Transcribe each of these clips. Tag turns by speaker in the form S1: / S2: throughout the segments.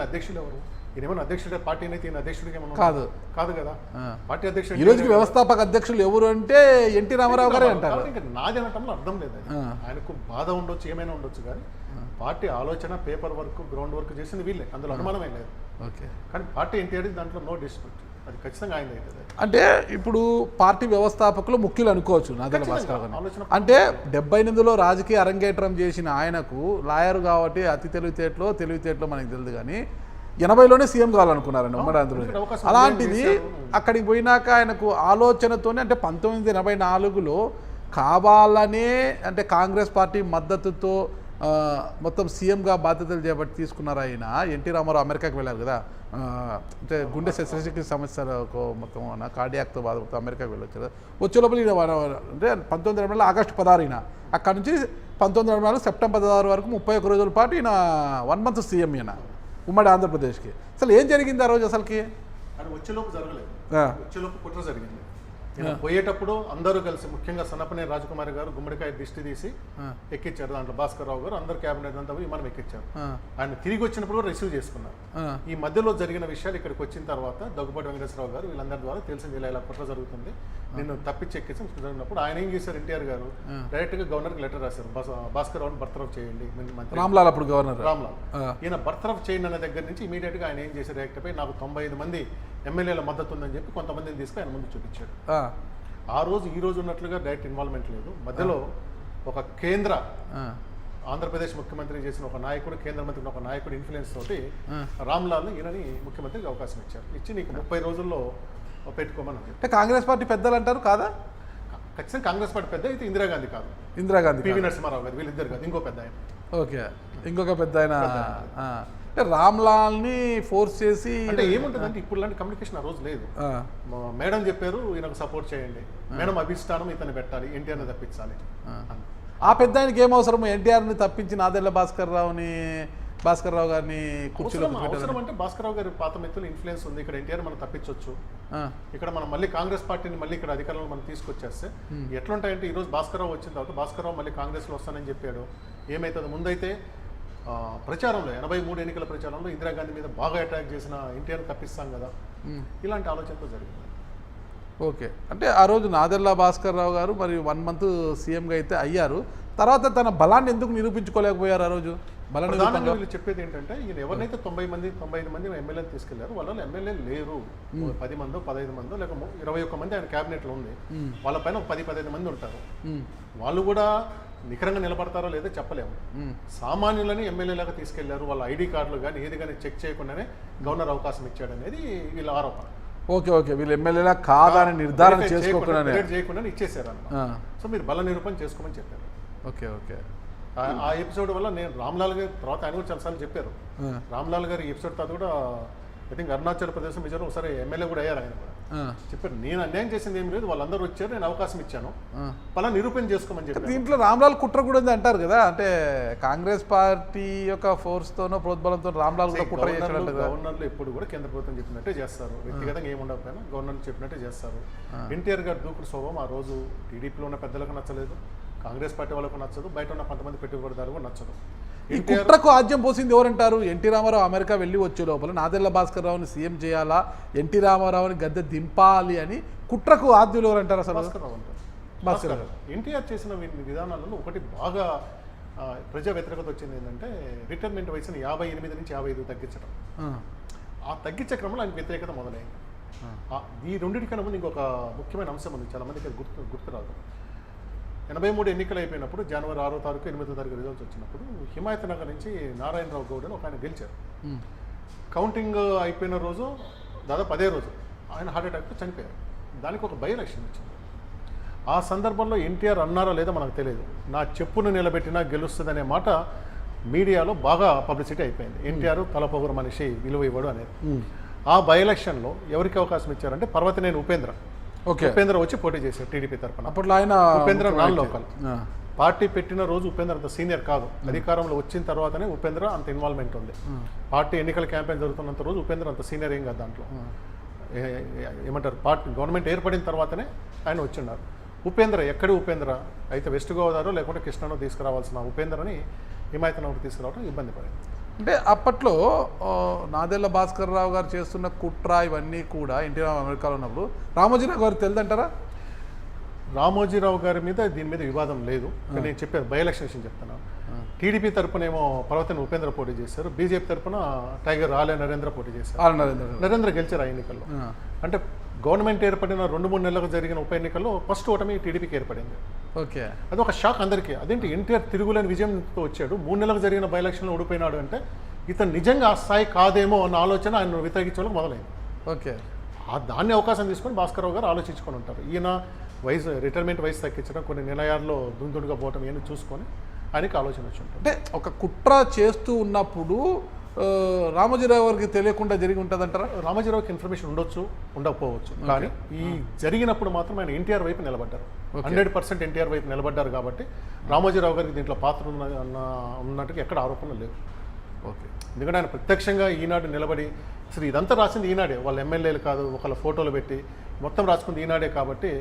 S1: అధ్యక్షులు ఎవరు? ఈయనేమన్నా అధ్యక్షుడే పార్టీ అయితే ఈయన అధ్యక్షుడికి ఏమన్నా
S2: కాదు
S1: కాదు కదా. పార్టీ అధ్యక్షుడు
S2: ఈ రోజుకి వ్యవస్థాపక అధ్యక్షులు ఎవరు అంటే ఎన్టీ రామారావు గారే అంటారు.
S1: ఇంకా నాది అనటంలో అర్థం లేదు. ఆయనకు బాధ ఉండొచ్చు, ఏమైనా ఉండొచ్చు, కానీ పార్టీ ఆలోచన, పేపర్ వర్క్, గ్రౌండ్ వర్క్ చేసింది వీళ్ళే, అందులో అనుమానమే లేదు.
S2: ఓకే,
S1: కానీ పార్టీ ఏంటి దాంట్లో నో డిస్ప్యూట్, అది ఖచ్చితంగా ఆయన అవుతుంది.
S2: అంటే ఇప్పుడు పార్టీ వ్యవస్థాపకులు ముఖ్యులు అనుకోవచ్చు నాదెళ్ల భాస్కర్ గారు. అంటే 78లో రాజకీయ అరంగేట్రం చేసిన ఆయనకు లాయర్ కాబట్టి అతి తెలివితేటలో మనకి తెలియదు, కానీ 80లోనే సీఎం కావాలనుకున్నారండి ఉమ్మడి ఆంధ్రప్రదేశ్. అలాంటిది అక్కడికి పోయినాక ఆయనకు ఆలోచనతోనే, అంటే 1984లో కావాలనే, అంటే కాంగ్రెస్ పార్టీ మద్దతుతో మొత్తం సీఎంగా బాధ్యతలు చేపట్టి తీసుకున్నారు ఆయన. ఎన్టీ రామారావు అమెరికాకి వెళ్ళారు కదా, అంటే గుండె శస్త్రచికిత్స సమస్యలకు మొత్తం కార్డియాక్తో బాధపడుతూ అమెరికాకి వెళ్ళొచ్చారు. వచ్చే లోపల అంటే 1980 ఆగస్టు 16 ఈయన అక్కడ నుంచి 1984 సెప్టెంబర్ 16 వరకు 31 రోజుల పాటు ఈయన 1 మంత్ సీఎం ఈయన ఉమ్మడి ఆంధ్రప్రదేశ్కి. అసలు ఏం జరిగింది ఆ రోజు అసలుకి?
S1: అది వచ్చేలోపు జరగలేదు, వచ్చేలోపు కుట్ర జరిగింది. పోయేటప్పుడు అందరూ కలిసి, ముఖ్యంగా సన్నపనేని రాజకుమారి గారు గుమ్మడికాయ దిష్టి తీసి ఎక్కించారు. దాంట్లో భాస్కర్ రావు గారు అందరు క్యాబినెట్ అంతా మనం ఎక్కించారు. ఆయన తిరిగి వచ్చినప్పుడు కూడా రిసీవ్ చేసుకున్నారు. ఈ మధ్యలో జరిగిన విషయాలు ఇక్కడికి వచ్చిన తర్వాత దగ్గుబాటి వెంకటేశ్వరరావు గారు వీళ్ళందరి ద్వారా తెలిసింది ఇలా కుట్ర జరుగుతుంది, నిన్ను తప్పించి ఎక్కించినప్పుడు ఆయన ఏం చేశారు, ఎన్టీఆర్ గారు డైరెక్ట్ గా గవర్నర్కి లెటర్ రాశారు, భాస్కర్ రావుని బర్తరఫ్ చేయండి.
S2: రామ్లాల్ అప్పుడు గవర్నర్
S1: రామ్లాల్ ఈయన బర్తరఫ్ చేయండి అనే దగ్గర నుంచి ఇమీడియట్ గా ఆయన ఏం చేశారు, యాక్ట్ పై నాకు 95 మంది ఎమ్మెల్యేల మద్దతు ఉందని చెప్పి కొంతమందిని తీసుకుని ఆయన ముందు చూపించాడు. ఆ రోజు ఈ రోజు ఉన్నట్లుగా డైరెక్ట్ ఇన్వాల్వ్మెంట్ లేదు. మధ్యలో ఒక కేంద్ర ఆంధ్రప్రదేశ్ ముఖ్యమంత్రి చేసిన ఒక నాయకుడు, కేంద్ర మంత్రి ఒక నాయకుడు ఇన్ఫ్లుయెన్స్ తోటి రామ్లాల్ ఈయనని ముఖ్యమంత్రికి అవకాశం ఇచ్చారు. ఇచ్చి నీకు 30 రోజుల్లో పెట్టుకోమని.
S2: అంటే కాంగ్రెస్ పార్టీ పెద్దలు అంటారు కాదా?
S1: ఖచ్చితంగా కాంగ్రెస్ పార్టీ పెద్ద అయితే ఇందిరాగాంధీ కాదు,
S2: ఇందిరాగాంధీ,
S1: పివి నరసింహారావు గారు, వీళ్ళిద్దరు కాదు, ఇంకో పెద్ద ఆయన.
S2: ఓకే, ఇంకొక పెద్ద ఆయన. రామ్లాల్ని ఫోర్స్ చేసి
S1: అంటే ఏముంటుందంటే ఇప్పుడు లాంటి కమ్యూనికేషన్ ఆ రోజు లేదు. మేడం చెప్పారు ఈయనకు సపోర్ట్ చేయండి, మేడం అభిష్టానం ఇతను పెట్టాలి, ఎన్టీఆర్ని తప్పించాలి.
S2: ఆ పెద్ద ఆయనకి ఏం అవసరం ఎన్టీఆర్ని తప్పించి నాదెళ్ల భాస్కర్ రావు గారిని కూర్చోలో
S1: అవసరం అంటే భాస్కర్ రావు గారి పాత మిత్రులు ఇన్ఫ్లుయెన్స్ ఉంది, ఇక్కడ ఎన్టీఆర్ మనం తప్పించవచ్చు, ఇక్కడ మనం మళ్ళీ కాంగ్రెస్ పార్టీని మళ్ళీ ఇక్కడ అధికారంలో మనం తీసుకొచ్చేస్తే ఎట్లుంటాయంటే, ఈ రోజు భాస్కర్ రావు వచ్చిన తర్వాత భాస్కర్ రావు మళ్ళీ కాంగ్రెస్లో వస్తానని చెప్పాడు. ఏమైతుంది ముందైతే ప్రచారంలో 83 ఎన్నికల ప్రచారంలో ఇందిరాగాంధీ మీద బాగా అటాక్ చేసిన ఎన్టీఆర్ తప్పిస్తాం కదా, ఇలాంటి ఆలోచనతో జరిగింది.
S2: ఓకే, అంటే ఆ రోజు నాదెళ్ల భాస్కర్ రావు గారు మరి 1 మంత్ సీఎంగా అయితే అయ్యారు. తర్వాత తన బలాన్ని ఎందుకు నిరూపించుకోలేకపోయారు ఆ రోజు?
S1: ప్రధానంగా వీళ్ళు చెప్పేది ఏంటంటే, ఈయన ఎవరినైతే 95 మంది ఎమ్మెల్యేలు తీసుకెళ్లారు వాళ్ళలో ఎమ్మెల్యేలు లేరు, 10 మందో 15 మందో లేక 21 మంది ఆయన క్యాబినెట్లో ఉంది, వాళ్ళ పైన 10-15 మంది ఉంటారు. వాళ్ళు కూడా నికరంగా నిలబడతారో లేదో చెప్పలేము. సామాన్యులని ఎమ్మెల్యేలాగా తీసుకెళ్లారు, వాళ్ళ ఐడి కార్డులు కానీ ఏది కానీ చెక్ చేయకుండానే గవర్నర్ అవకాశం ఇచ్చాడు అనేది వీళ్ళ ఆరోపణ.
S2: ఓకే, వీళ్ళు ఎమ్మెల్యేలా కాదని నిర్ధారణ
S1: చేయకుండా ఇచ్చేసారు అన్నమాట. సో మీరు బల నిరూపణ చేసుకోమని చెప్పారు.
S2: ఓకే,
S1: ఆ ఎపిసోడ్ వల్ల నేను రామ్లాల్ గారి తర్వాత ఆయన కూడా చాలాసార్లు చెప్పారు. రామ్లాల్ గారి ఎపిసోడ్ తర్వాత కూడా ఐ థింక్ అరుణాచల్ ప్రదేశ్ మిజోరం ఒకసారి ఎమ్మెల్యే కూడా అయ్యారు. ఆయన కూడా చెప్పారు, నేను అన్యాయం చేసింది ఏం లేదు, వాళ్ళందరూ వచ్చారు, నేను అవకాశం ఇచ్చాను, పలా నిరూపణ చేసుకోమని చెప్పారు.
S2: దీంట్లో రామ్లాల్ కుట్ర కూడా ఉంది అంటారు కదా, అంటే కాంగ్రెస్ పార్టీ యొక్క ఫోర్స్ తోనో ప్రోద్బలంతో రామ్లాల్ కూడా కుట్ర చేశారు.
S1: గవర్నర్లు ఎప్పుడు కూడా కేంద్ర ప్రభుత్వం చెప్పినట్టే చేస్తారు, వ్యక్తిగతంగా ఏముండకపోయినా గవర్నర్లు చెప్పినట్టే చేస్తారు. ఎన్టీఆర్ గారి దూకుడు స్వభావం ఆ రోజు టీడీపీలో ఉన్న పెద్దలకు నచ్చలేదు, కాంగ్రెస్ పార్టీ వాళ్ళకు నచ్చదు, బయట ఉన్న కొంతమంది పెట్టుబడిదారు కూడా నచ్చదు.
S2: ఈ కుట్రకు ఆద్యం పోసింది ఎవరంటారు? ఎన్టీ రామారావు అమెరికా వెళ్ళి వచ్చే లోపల నాదెళ్ల భాస్కర్ రావుని సీఎం చేయాలా, ఎన్టీ రామారావుని గద్దె దింపాలి అని కుట్రకు ఆద్యులు ఎవరంటారు? అసలు
S1: భాస్కర్ రావు ఎన్టీఆర్ చేసిన విధానాలలో ఒకటి బాగా ప్రజా వ్యతిరేకత వచ్చింది ఏంటంటే, రిటైర్మెంట్ వయసుని 58 నుంచి 55 తగ్గించడం. ఆ తగ్గించే క్రమంలో ఆయన వ్యతిరేకత మొదలైంది. ఈ రెండింటికన్నా ముందు ఇంకొక ముఖ్యమైన అంశం ఉంది, చాలా మందికి అది గుర్తురాదు. 83 ఎన్నికలు అయిపోయినప్పుడు జనవరి 6వ తారీఖు 8వ తారీఖు రిజల్ట్స్ వచ్చినప్పుడు హిమాయత్ నగర్ నుంచి నారాయణరావు గౌడ్ అని ఒక ఆయన గెలిచారు. కౌంటింగ్ అయిపోయిన రోజు దాదాపు అదే రోజు ఆయన హార్ట్ అటాక్తో చనిపోయారు. దానికి ఒక బై ఎలక్షన్ వచ్చింది. ఆ సందర్భంలో ఎన్టీఆర్ అన్నారో లేదో మనకు తెలియదు, నా చెప్పును నిలబెట్టినా గెలుస్తుందనే మాట మీడియాలో బాగా పబ్లిసిటీ అయిపోయింది. ఎన్టీఆర్ తలపొగరు మనిషి, విలువ ఇవ్వడు అనేది. ఆ బై ఎలక్షన్లో ఎవరికి అవకాశం ఇచ్చారంటే పర్వతనేని ఉపేంద్ర వచ్చి పోటీ చేశారు టీడీపీ తరఫున.
S2: అప్పట్లో ఆయన
S1: ఉపేంద్ర నాన్ లోకల్, పార్టీ పెట్టిన రోజు ఉపేంద్ర అంత సీనియర్ కాదు, అధికారంలో వచ్చిన తర్వాతనే ఉపేంద్ర అంత ఇన్వాల్వ్మెంట్ ఉంది. పార్టీ ఎన్నికల క్యాంపెయిన్ జరుగుతున్నంత రోజు ఉపేంద్ర అంత సీనియర్ ఏం కాదు దాంట్లో. ఏమంటారు, పార్టీ గవర్నమెంట్ ఏర్పడిన తర్వాతనే ఆయన వచ్చిన్నారు. ఉపేంద్ర ఎక్కడి ఉపేంద్ర అయితే వెస్ట్ గోదావరి లేకుంటే కృష్ణానో తీసుకురావాల్సిన ఉపేంద్రని హిమాయత్ నగర్ తీసుకురావడం ఇబ్బంది పడింది.
S2: అంటే అప్పట్లో నాదెళ్ల భాస్కర్ రావు గారు చేస్తున్న కుట్ర ఇవన్నీ కూడా ఎన్టీఆర్ అమెరికాలో ఉన్నప్పుడు రామోజీరావు గారికి తెలుదంటారా?
S1: రామోజీరావు గారి మీద దీని మీద వివాదం లేదు. నేను చెప్పాను బై ఎలక్షన్ విషయం చెప్తాను. టీడీపీ తరపునేమో పర్వతన్ ఉపేంద్ర పోటీ చేశారు, బీజేపీ తరపున టైగర్ ఆలయ నరేంద్ర పోటీ చేశారు. నరేంద్ర గెలిచారు ఆ ఎన్నికల్లో. అంటే గవర్నమెంట్ ఏర్పడిన 2-3 నెలలకు జరిగిన ఉప ఎన్నికల్లో ఫస్ట్ ఓటమి టీడీపీకి ఏర్పడింది.
S2: ఓకే,
S1: అది ఒక షాక్ అందరికీ. అదేంటి ఎన్టీఆర్ తిరుగులేని విజయంతో వచ్చాడు, 3 నెలలకు జరిగిన బై ఎలక్షన్లో ఓడిపోయినాడు అంటే ఇతను నిజంగా ఆ స్థాయి కాదేమో అన్న ఆలోచన ఆయన వ్యతిరేకించడానికి మొదలైంది.
S2: ఓకే,
S1: దాన్ని అవకాశం తీసుకొని భాస్కర్ రావు గారు ఆలోచించుకొని ఉంటారు. ఈయన రిటైర్మెంట్ వయసు తగ్గించడం, కొన్ని నిర్ణయాల్లో దుందుడుగా పోవటం ఇవన్నీ చూసుకొని ఆయనకి ఆలోచన వచ్చి ఉంటుంది.
S2: అంటే ఒక కుట్ర చేస్తూ ఉన్నప్పుడు రామోజీరావు గారికి తెలియకుండా జరిగి ఉంటుంది అంటారా?
S1: రామోజీరావుకి ఇన్ఫర్మేషన్ ఉండొచ్చు, ఉండకపోవచ్చు, కానీ ఈ జరిగినప్పుడు మాత్రం ఆయన ఎన్టీఆర్ వైపు నిలబడ్డారు. 100% ఎన్టీఆర్ వైపు నిలబడ్డారు కాబట్టి రామోజీరావు గారికి దీంట్లో పాత్ర ఉన్నట్టుగా ఎక్కడ ఆరోపణలు లేవు.
S2: ఓకే,
S1: ఎందుకంటే ఆయన ప్రత్యక్షంగా ఈనాడు నిలబడి అసలు ఇదంతా రాసింది ఈనాడే, వాళ్ళ ఎమ్మెల్యేలు కాదు, ఒకళ్ళ ఫోటోలు పెట్టి మొత్తం రాసుకుంది ఈనాడే కాబట్టి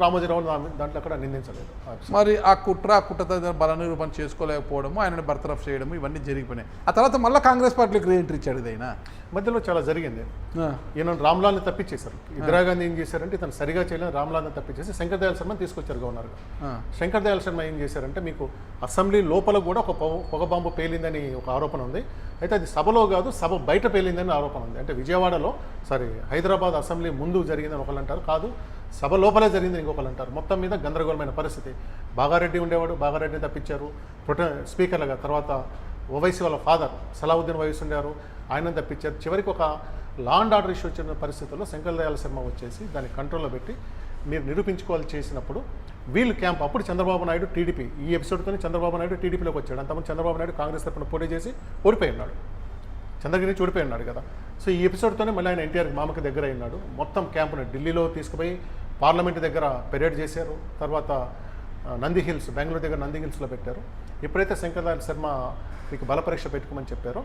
S1: రామోజీరావు దాంట్లో అక్కడ నిందించలేదు.
S2: మరి ఆ కుట్రతో బల నిరూపణ చేసుకోలేకపోవడము, ఆయనని బర్తరఫ్ చేయడము ఇవన్నీ జరిగిపోయినాయి. ఆ తర్వాత మళ్ళీ కాంగ్రెస్ పార్టీకి రీఎంట్రీ ఇచ్చాడు. ఇదైనా
S1: మధ్యలో చాలా జరిగింది. ఈయన రామ్లాల్ని తప్పించేశారు. ఇందిరాగాంధీ ఏం చేశారంటే ఇతను సరిగా చేయలేని రామ్లాల్ని తప్పించేసి శంకర్ దయాళ్ శర్మని తీసుకొచ్చారు గవర్నర్గా. శంకర్ దయాళ్ శర్మ ఏం చేశారంటే మీకు అసెంబ్లీ లోపల కూడా ఒక పొగ బాంబు పేలిందని ఒక ఆరోపణ ఉంది. అయితే అది సభలో కాదు, సభ బయట పేలిందని ఆరోపణ ఉంది. అంటే విజయవాడలో హైదరాబాద్ అసెంబ్లీ ముందు జరిగిందని ఒకళ్ళు అంటారు, కాదు సభ లోపలే జరిగిందని ఇంకొకళ్ళు అంటారు. మొత్తం మీద గందరగోళమైన పరిస్థితి. బాగారెడ్డి ఉండేవాడు, బాగారెడ్డిని తప్పించారు స్పీకర్లుగా. తర్వాత ఓవైసీ వాళ్ళ ఫాదర్ సలావుద్దీన్ ఓవైసీ ఉండేవారు, ఆయనను తప్పించారు. చివరికి ఒక లా అండ్ ఆర్డర్ ఇష్యూ వచ్చిన పరిస్థితుల్లో శంకర్ దయాళ్ శర్మ వచ్చేసి దాన్ని కంట్రోల్లో పెట్టి మీరు నిరూపించుకోవాలి చేసినప్పుడు వీళ్ళు క్యాంప్ అప్పుడు చంద్రబాబు నాయుడు టీడీపీ, ఈ ఎపిసోడ్తో చంద్రబాబు నాయుడు టీడీపీలోకి వచ్చాడు. అంతకుముందు చంద్రబాబు నాయుడు కాంగ్రెస్ తరఫున పోటీ చేసి ఓడిపోయి ఉన్నాడు, చంద్రగిరి నుంచి ఓడిపోయి ఉన్నాడు కదా. సో ఈ ఎపిసోడ్తోనే మళ్ళీ ఆయన ఎన్టీఆర్ మామకి దగ్గర అయినాడు. మొత్తం క్యాంపుని ఢిల్లీలో తీసుకుపోయి పార్లమెంట్ దగ్గర పెరేడ్ చేశారు. తర్వాత నంది హిల్స్, బెంగళూరు దగ్గర నంది హిల్స్లో పెట్టారు. ఎప్పుడైతే శంకర్ దయాళ్ శర్మ మీకు బల పరీక్ష పెట్టుకోమని చెప్పారో,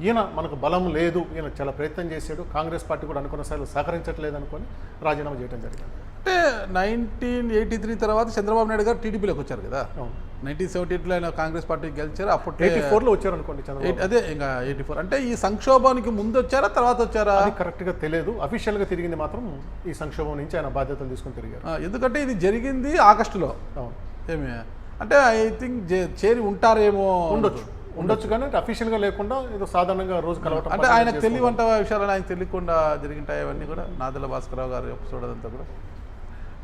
S1: ఈయన మనకు బలం లేదు, ఈయన చాలా ప్రయత్నం చేశాడు, కాంగ్రెస్ పార్టీ కూడా అనుకున్న స్థాయిలో సహకరించట్లేదు అనుకొని రాజీనామా చేయడం జరిగింది.
S2: అంటే 1983 తర్వాత చంద్రబాబు నాయుడు గారు టీడీపీలోకి వచ్చారు కదా. 1978లో ఆయన కాంగ్రెస్ పార్టీకి గెలిచారు. అప్పుడు
S1: 84లో వచ్చారు అనుకోండి చంద్రబాబు.
S2: అదే ఇంకా 84. అంటే ఈ సంక్షోభానికి ముందు వచ్చారా తర్వాత వచ్చారా
S1: అది కరెక్ట్గా తెలియదు. అఫీషియల్గా తిరిగింది మాత్రం ఈ సంక్షోభం నుంచి ఆయన బాధ్యతలు తీసుకుని తిరిగారు.
S2: ఎందుకంటే ఇది జరిగింది ఆగస్టులో. ఏమి అంటే ఐ థింక్ చేరి ఉంటారేమో,
S1: ఉండొచ్చు కానీ అఫీషియల్గా లేకుండా ఏదో సాధారణంగా రోజు కలవటం.
S2: అంటే ఆయనకు తెలియవంట విషయాలు ఆయనకు తెలియకుండా జరిగింటాయి అవన్నీ కూడా. నాదెళ్ల భాస్కర్ రావు గారు ఎపిసోడ్ అదంతా కూడా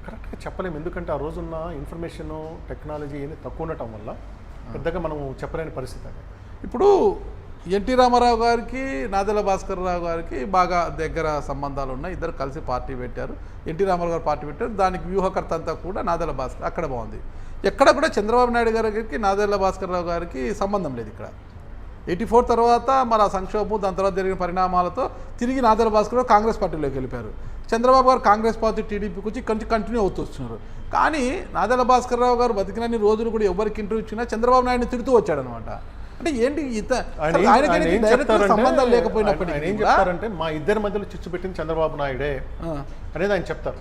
S1: కరెక్ట్గా చెప్పలేము. ఎందుకంటే ఆ రోజున్న ఇన్ఫర్మేషను టెక్నాలజీ ఏమి తక్కువ ఉండటం వల్ల పెద్దగా మనం చెప్పలేని పరిస్థితి అది.
S2: ఇప్పుడు ఎన్టీ రామారావు గారికి నాదెళ్ల భాస్కర్ రావు గారికి బాగా దగ్గర సంబంధాలు ఉన్నాయి. ఇద్దరు కలిసి పార్టీ పెట్టారు. ఎన్టీ రామారావు గారు పార్టీ పెట్టారు. దానికి వ్యూహకర్త అంతా కూడా నాదెళ్ల భాస్కర్. అక్కడ బాగుంది. ఎక్కడ కూడా చంద్రబాబు నాయుడు గారికి నాదెళ్ల భాస్కర్ రావు గారికి సంబంధం లేదు. ఇక్కడ 84 తర్వాత మరి ఆ సంక్షోభం, దాని తర్వాత జరిగిన పరిణామాలతో తిరిగి నాదెళ్ల భాస్కర్ రావు కాంగ్రెస్ పార్టీలోకి వెళ్ళిపోయారు. చంద్రబాబు గారు కాంగ్రెస్ పార్టీ టీడీపీకి వచ్చి కంటిన్యూ అవుతూ వస్తున్నారు. కానీ నాదెళ్ల భాస్కర్ రావు గారు బతికినన్ని రోజులు కూడా ఎవరికి ఇంటర్వ్యూ ఇచ్చినా చంద్రబాబు నాయుడిని తిడుతూ వచ్చాడనమాట. అంటే ఏంటి సంబంధం లేకపోయినప్పటికీ
S1: ఏం చెప్తారంటే మా ఇద్దరి మధ్యలో చిచ్చు పెట్టింది చంద్రబాబు నాయుడే అనేది ఆయన చెప్తారు.